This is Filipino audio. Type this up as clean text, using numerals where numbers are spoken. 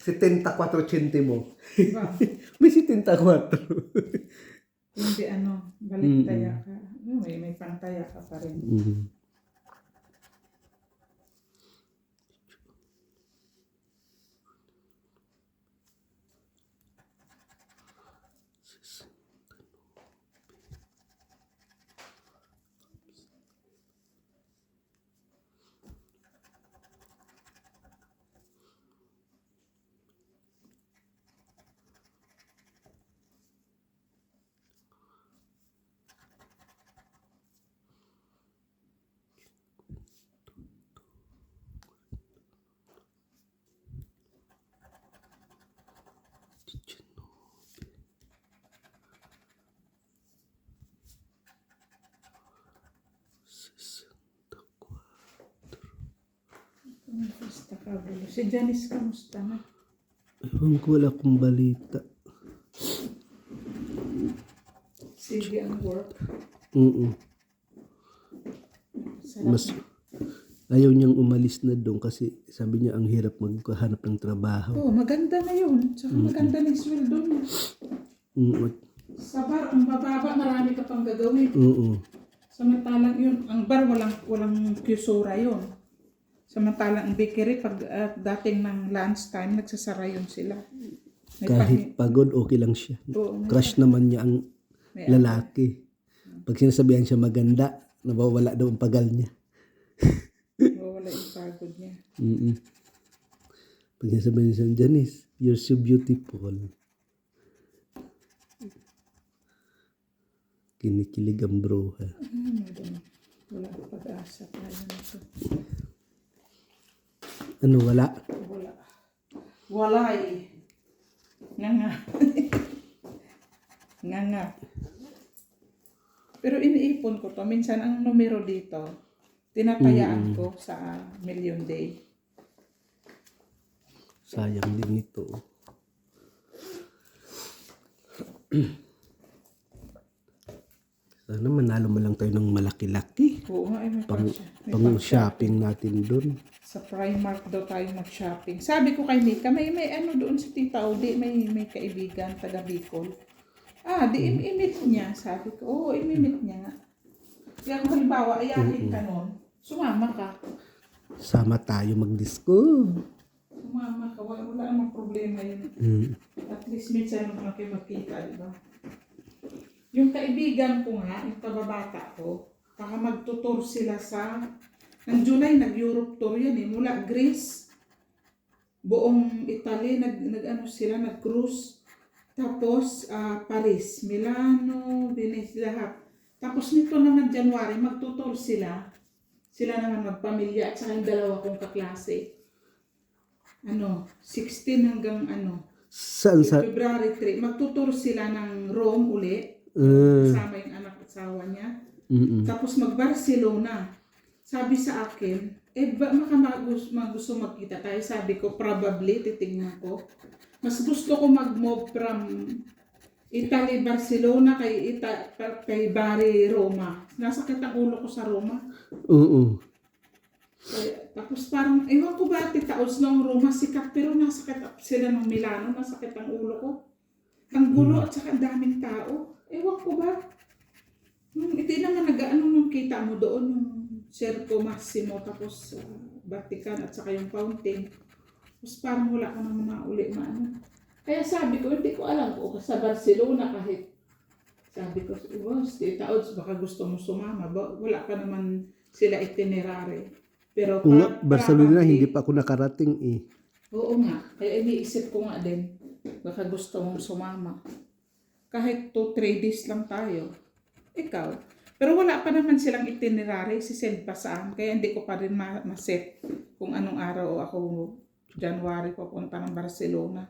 74 centimo. Diba? May 74. Hindi balik taya ka. May pantaya ka pa rin. Basta kagulo. Si Janice, kamusta na? Ewan ko, wala akong balita. Sige ang work. Sarap Mas ayaw niyang umalis na doon kasi sabi niya ang hirap maghanap ng trabaho. Oo, maganda na yun. Tsaka maganda na yung sweldo niya. Sa bar, ang bababa, marami ka pang gagawin. Samantalang yun, ang bar, walang kyusura yun. Samantalang ang bakery, pag dating ng lunchtime, nagsasara yun sila. Kahit pagod, okay lang siya. Oo, Crush naman niya ang lalaki. Pag sinasabihan siya maganda, nawawala daw ang pagal niya. Nawawala yung pagod niya. Pag sinasabihan siya, Janice, you're so beautiful. Kinikilig ang bro, ha? Wala pag-asa tayo nito. Ano, wala? Wala eh. Nga. Nga. Pero iniipon ko to. Minsan ang numero dito, tinatayaan ko sa Million Day. Sayang din ito. Sana manalo mo lang tayo ng malaki-laki. Oo nga, may Pang-shopping natin doon. Sa Primark daw tayo mag-shopping. Sabi ko kay Mika, may doon sa Tita Odi, may kaibigan, taga Bicol. Di-imit niya. Sabi ko, oo, imimit niya nga. Kaya kung halimbawa, ayahin ka nun, sumama ka. Sama tayo mag-disco. Sumama ka, wala namang problema yun. At least minsan makikita, di ba? Yung kaibigan ko nga, yung kababata ko, baka magtutur sila ng July, nag-Europe tour yan eh, mula Greece, buong Italy, nag-cruise, tapos Paris, Milano, Venice, lahat. Tapos nito naman January, magtutur sila naman magpamilya at saka yung dalawa kong kaklase. 16 hanggang Saan sa? February 3, magtutur sila ng Rome uli. Kasama yung anak at asawa niya. Tapos mag-Barcelona. Sabi sa akin, gusto magkita tayo. Sabi ko, probably, titingnan ko. Mas gusto ko mag-move from Italy, Barcelona, kay Bari, Roma. Nasakit ang ulo ko sa Roma. Tapos parang, ewan ko ba, titaos ng Roma, sikat, pero nasakit sila ng Milano, nasakit ang ulo ko. Ang gulo at saka daming tao. Ewan ko ba? Hindi naman nung kita mo doon, yung Circo Massimo, tapos Vatican at saka yung fountain. Tapos parang wala ka naman na uli Kaya sabi ko, hindi ko alam ko sa Barcelona kahit. Sabi ko, Tita Ods, baka gusto mo sumama. Wala pa naman sila itinerary. Pero Barcelona, hindi pa ako nakarating eh. Oo nga, kaya iniisip ko nga din, baka gusto mong sumama. Kahit 2-3 days lang tayo. Ikaw. Pero wala pa naman silang itinerary, sisend pa saan. Kaya hindi ko pa rin ma-set kung anong araw ako January papunta ng Barcelona.